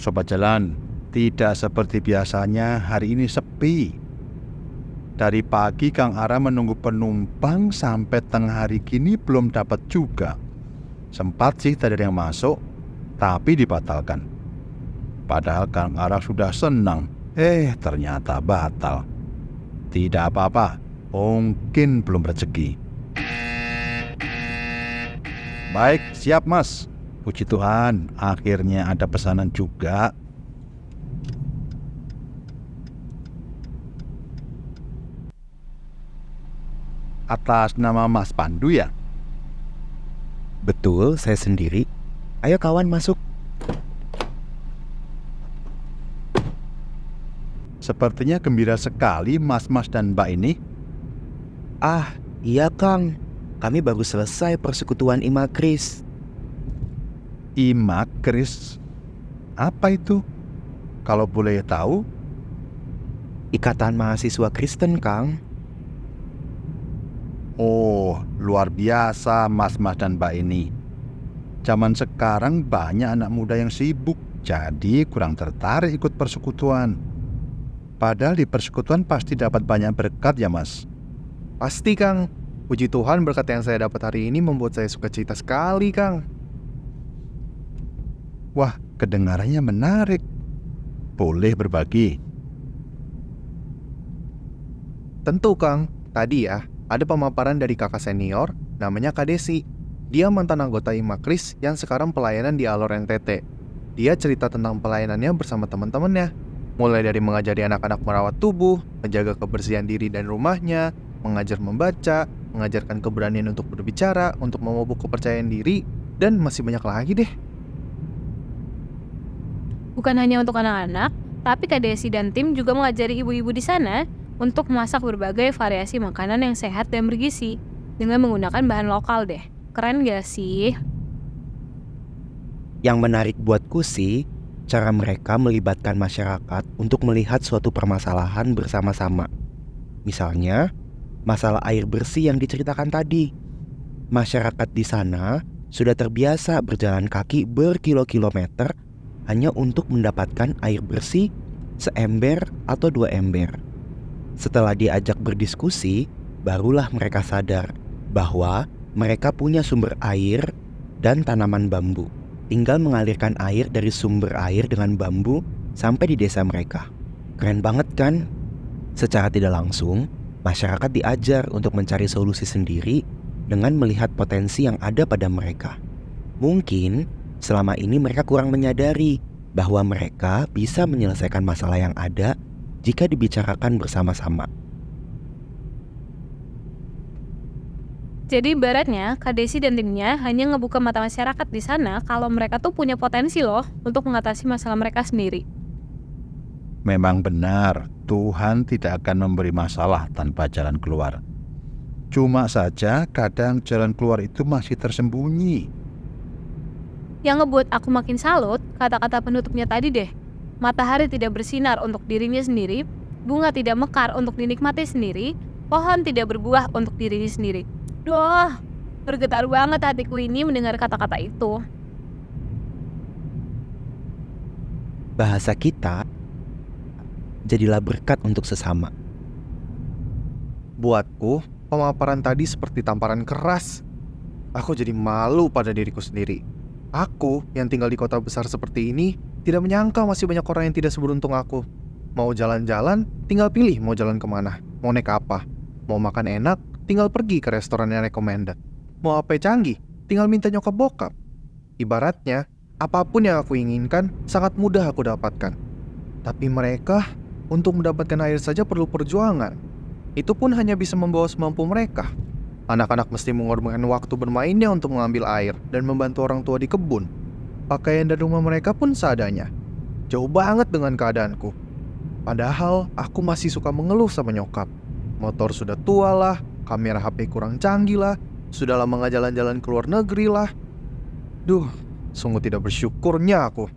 Sobat Jalan, tidak seperti biasanya hari ini sepi. Dari pagi Kang Ara menunggu penumpang sampai tengah hari gini belum dapat juga. Sempat sih tadi ada yang masuk, tapi dibatalkan. Padahal Kang Ara sudah senang, ternyata batal. Tidak apa-apa, mungkin belum rezeki. Baik, siap Mas. Puji Tuhan, akhirnya ada pesanan juga. Atas nama Mas Pandu ya? Betul, saya sendiri. Ayo kawan masuk. Sepertinya gembira sekali mas-mas dan mbak ini. Ah, iya Kang. Kami baru selesai persekutuan Ima Kris. Ima Kris, apa itu? Kalau boleh tahu? Ikatan Mahasiswa Kristen, Kang. Oh, luar biasa mas-mas dan mbak ini. Zaman sekarang banyak anak muda yang sibuk, jadi kurang tertarik ikut persekutuan. Padahal di persekutuan pasti dapat banyak berkat ya mas. Pasti Kang. Puji Tuhan berkat yang saya dapat hari ini membuat saya sukacita sekali Kang. Wah, kedengarannya menarik. Boleh berbagi? Tentu Kang. Tadi ya, ada pemaparan dari kakak senior namanya Kak Desi. Dia mantan anggota Ima Kris yang sekarang pelayanan di Alor NTT. Dia cerita tentang pelayanannya bersama teman-temannya. Mulai dari mengajari anak-anak merawat tubuh, menjaga kebersihan diri dan rumahnya, mengajar membaca, mengajarkan keberanian untuk berbicara, untuk memupuk kepercayaan diri, dan masih banyak lagi deh. Bukan hanya untuk anak-anak, tapi Kak Desi dan tim juga mengajari ibu-ibu di sana untuk memasak berbagai variasi makanan yang sehat dan bergizi dengan menggunakan bahan lokal deh. Keren gak sih? Yang menarik buatku sih, cara mereka melibatkan masyarakat untuk melihat suatu permasalahan bersama-sama. Misalnya, masalah air bersih yang diceritakan tadi. Masyarakat di sana sudah terbiasa berjalan kaki berkilo-kilometer hanya untuk mendapatkan air bersih seember atau 2 ember. Setelah diajak berdiskusi, barulah mereka sadar bahwa mereka punya sumber air dan tanaman bambu. Tinggal mengalirkan air dari sumber air dengan bambu sampai di desa mereka. Keren banget kan? Secara tidak langsung, masyarakat diajar untuk mencari solusi sendiri dengan melihat potensi yang ada pada mereka. Mungkin selama ini mereka kurang menyadari bahwa mereka bisa menyelesaikan masalah yang ada jika dibicarakan bersama-sama. Jadi ibaratnya Kak Desi dan timnya hanya ngebuka mata masyarakat di sana kalau mereka tuh punya potensi loh untuk mengatasi masalah mereka sendiri. Memang benar, Tuhan tidak akan memberi masalah tanpa jalan keluar. Cuma saja kadang jalan keluar itu masih tersembunyi. Yang ngebuat aku makin salut, kata-kata penutupnya tadi deh. Matahari tidak bersinar untuk dirinya sendiri, bunga tidak mekar untuk dinikmati sendiri, pohon tidak berbuah untuk dirinya sendiri. Duh, bergetar banget hatiku ini mendengar kata-kata itu. Bahasa kita jadilah berkat untuk sesama. Buatku, pemaparan tadi seperti tamparan keras. Aku jadi malu pada diriku sendiri. Aku yang tinggal di kota besar seperti ini tidak menyangka masih banyak orang yang tidak seberuntung aku. Mau jalan-jalan, tinggal pilih mau jalan kemana, mau naik apa. Mau makan enak, tinggal pergi ke restoran yang recommended. Mau HP canggih, tinggal minta nyokap bokap. Ibaratnya, apapun yang aku inginkan sangat mudah aku dapatkan. Tapi mereka, untuk mendapatkan air saja perlu perjuangan. Itu pun hanya bisa membawa semampu mereka. Anak-anak mesti mengorbankan waktu bermainnya untuk mengambil air dan membantu orang tua di kebun. Pakaian dan rumah mereka pun seadanya. Jauh banget dengan keadaanku. Padahal aku masih suka mengeluh sama nyokap. Motor sudah tua lah, kamera HP kurang canggih lah, sudah lama gak jalan-jalan ke luar negeri lah. Duh, sungguh tidak bersyukurnya aku.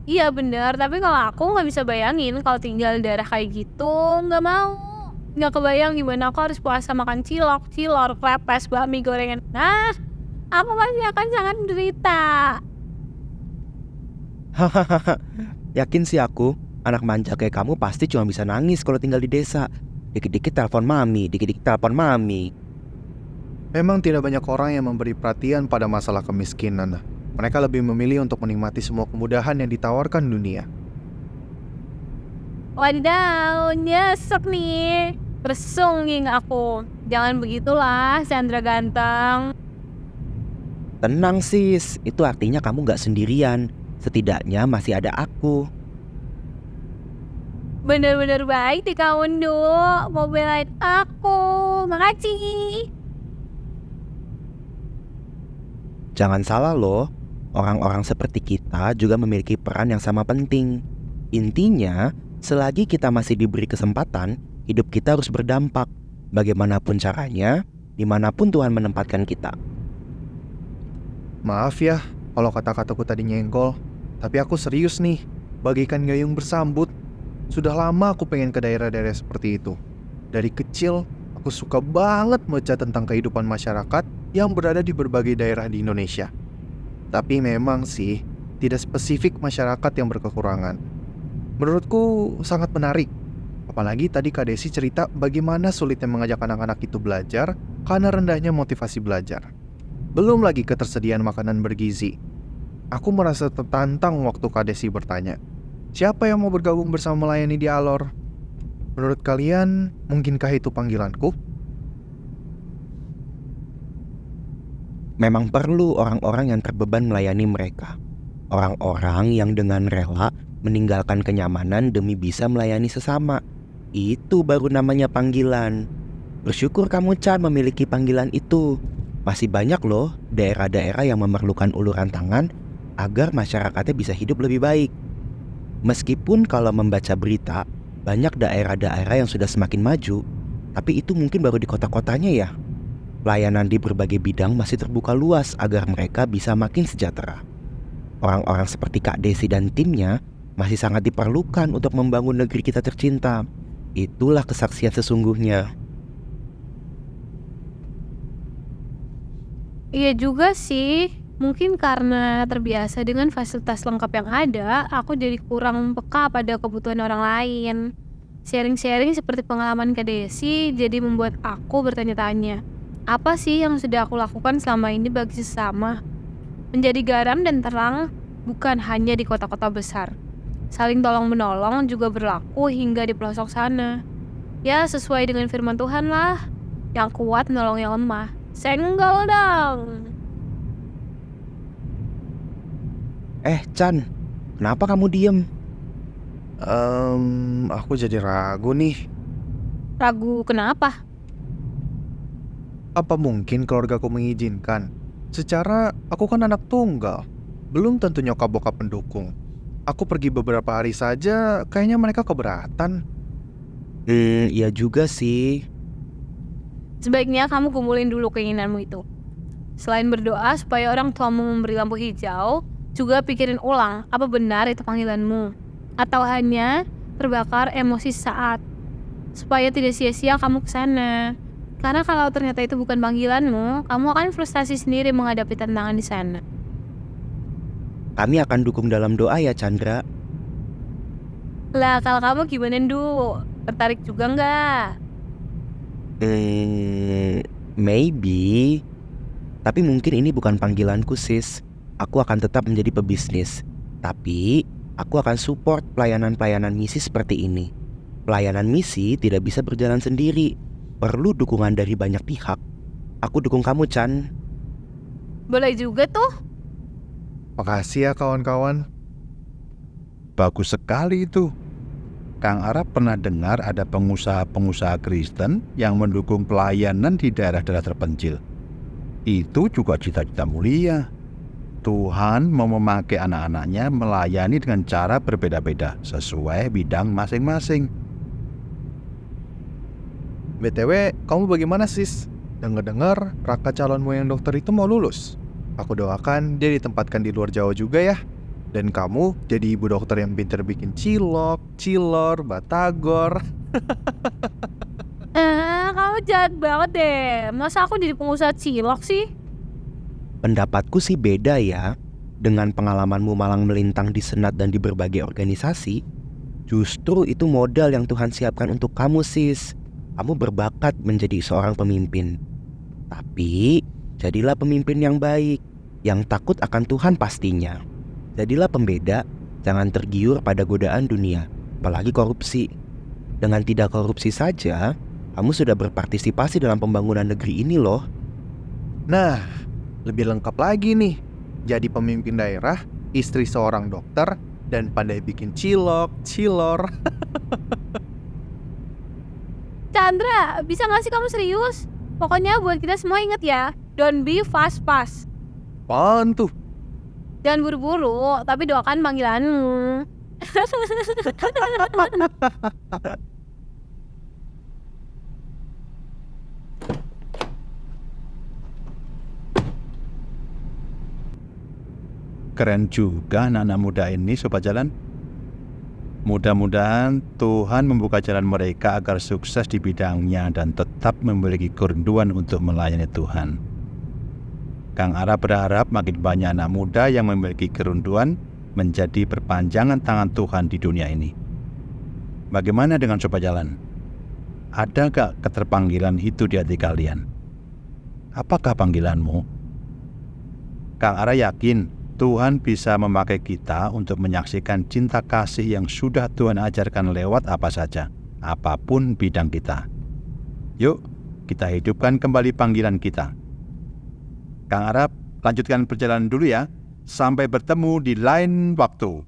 Iya bener, tapi kalau aku nggak bisa bayangin kalau tinggal di daerah kayak gitu, nggak mau. Nggak kebayang gimana aku harus puasa makan cilok, cilor, krepes, bakmi, gorengan. Nah, aku pasti akan sangat menderita. Hahaha, yakin sih aku, anak manja kayak kamu pasti cuma bisa nangis kalau tinggal di desa. Dikit-dikit telepon mami, dikit-dikit telepon mami. Memang tidak banyak orang yang memberi perhatian pada masalah kemiskinan. Mereka lebih memilih untuk menikmati semua kemudahan yang ditawarkan dunia. Wadidaw, nyesek nih. Bersunging aku. Jangan begitulah, Sandra ganteng. Tenang sis, itu artinya kamu gak sendirian. Setidaknya masih ada aku. Bener-bener baik di kamu, Nduk. Mau belain aku. Makasih. Jangan salah loh, orang-orang seperti kita juga memiliki peran yang sama penting. Intinya, selagi kita masih diberi kesempatan, hidup kita harus berdampak. Bagaimanapun caranya, dimanapun Tuhan menempatkan kita. Maaf ya kalau kata-kataku tadi nyenggol, tapi aku serius nih, bagaikan gayung bersambut. Sudah lama aku pengen ke daerah-daerah seperti itu. Dari kecil, aku suka banget membaca tentang kehidupan masyarakat yang berada di berbagai daerah di Indonesia. Tapi memang sih, tidak spesifik masyarakat yang berkekurangan. Menurutku sangat menarik. Apalagi tadi Kak Desi cerita bagaimana sulitnya mengajak anak-anak itu belajar karena rendahnya motivasi belajar. Belum lagi ketersediaan makanan bergizi. Aku merasa tertantang waktu Kak Desi bertanya, siapa yang mau bergabung bersama melayani di Alor? Menurut kalian, mungkinkah itu panggilanku? Memang perlu orang-orang yang terbeban melayani mereka. Orang-orang yang dengan rela meninggalkan kenyamanan demi bisa melayani sesama. Itu baru namanya panggilan. Bersyukur kamu Chan memiliki panggilan itu. Masih banyak loh daerah-daerah yang memerlukan uluran tangan agar masyarakatnya bisa hidup lebih baik. Meskipun kalau membaca berita, banyak daerah-daerah yang sudah semakin maju, tapi itu mungkin baru di kota-kotanya ya. Pelayanan di berbagai bidang masih terbuka luas agar mereka bisa makin sejahtera. Orang-orang seperti Kak Desi dan timnya masih sangat diperlukan untuk membangun negeri kita tercinta. Itulah kesaksian sesungguhnya. Iya juga sih. Mungkin karena terbiasa dengan fasilitas lengkap yang ada, aku jadi kurang peka pada kebutuhan orang lain. Sharing-sharing seperti pengalaman Kak Desi jadi membuat aku bertanya-tanya. Apa sih yang sudah aku lakukan selama ini bagi sesama? Menjadi garam dan terang bukan hanya di kota-kota besar. Saling tolong-menolong juga berlaku hingga di pelosok sana. Ya sesuai dengan firman Tuhan lah. Yang kuat menolong yang lemah. Senggol dong. Chan, kenapa kamu diem? Aku jadi ragu nih. Ragu kenapa? Apa mungkin keluargaku mengizinkan? Secara aku kan anak tunggal. Belum tentu nyokap bokap mendukung. Aku pergi beberapa hari saja, kayaknya mereka keberatan. Iya juga sih. Sebaiknya kamu kumpulin dulu keinginanmu itu. Selain berdoa supaya orang tuamu memberi lampu hijau, juga pikirin ulang apa benar itu panggilanmu. Atau hanya terbakar emosi saat. Supaya tidak sia-sia kamu kesana. Karena kalau ternyata itu bukan panggilanmu, kamu akan frustasi sendiri menghadapi tantangan di sana. Kami akan dukung dalam doa ya Chandra. Lah kalau kamu gimana Ndu? Tertarik juga nggak? Maybe. Tapi mungkin ini bukan panggilanku sis. Aku akan tetap menjadi pebisnis. Tapi aku akan support pelayanan-pelayanan misi seperti ini. Pelayanan misi tidak bisa berjalan sendiri. Perlu dukungan dari banyak pihak. Aku dukung kamu Chan. Boleh juga tuh. Makasih ya kawan-kawan. Bagus sekali itu. Kang Ara pernah dengar ada pengusaha-pengusaha Kristen yang mendukung pelayanan di daerah-daerah terpencil. Itu juga cita-cita mulia. Tuhan mau memakai anak-anaknya melayani dengan cara berbeda-beda sesuai bidang masing-masing. BTW, kamu bagaimana sis? Dengar-dengar Raka calonmu yang dokter itu mau lulus. Aku doakan dia ditempatkan di luar Jawa juga ya. Dan kamu jadi ibu dokter yang pintar bikin cilok, cilor, batagor. Kamu jahat banget deh. Masa aku jadi pengusaha cilok sih? Pendapatku sih beda ya. dengan pengalamanmu malang melintang di senat dan di berbagai organisasi, justru itu modal yang Tuhan siapkan untuk kamu, sis. Kamu berbakat menjadi seorang pemimpin. Tapi, jadilah pemimpin yang baik, yang takut akan Tuhan pastinya. Jadilah pembeda, jangan tergiur pada godaan dunia, apalagi korupsi. Dengan tidak korupsi saja, kamu sudah berpartisipasi dalam pembangunan negeri ini loh. Nah, lebih lengkap lagi nih. Jadi pemimpin daerah, istri seorang dokter, dan pandai bikin cilok, cilor. Chandra, bisa gak sih kamu serius? Pokoknya buat kita semua inget ya, don't be fast-fast. Apaan tuh? Jangan buru-buru, tapi doakan panggilanmu. Keren juga anak-anak muda ini, Sobat Jalan. Mudah-mudahan Tuhan membuka jalan mereka agar sukses di bidangnya dan tetap memiliki kerinduan untuk melayani Tuhan. Kang Ara berharap makin banyak anak muda yang memiliki kerinduan menjadi perpanjangan tangan Tuhan di dunia ini. Bagaimana dengan Sobat Jalan? Ada gak keterpanggilan itu di hati kalian? Apakah panggilanmu? Kang Ara yakin Tuhan bisa memakai kita untuk menyaksikan cinta kasih yang sudah Tuhan ajarkan lewat apa saja, apapun bidang kita. Yuk, kita hidupkan kembali panggilan kita. Kang Arab, lanjutkan perjalanan dulu ya. Sampai bertemu di lain waktu.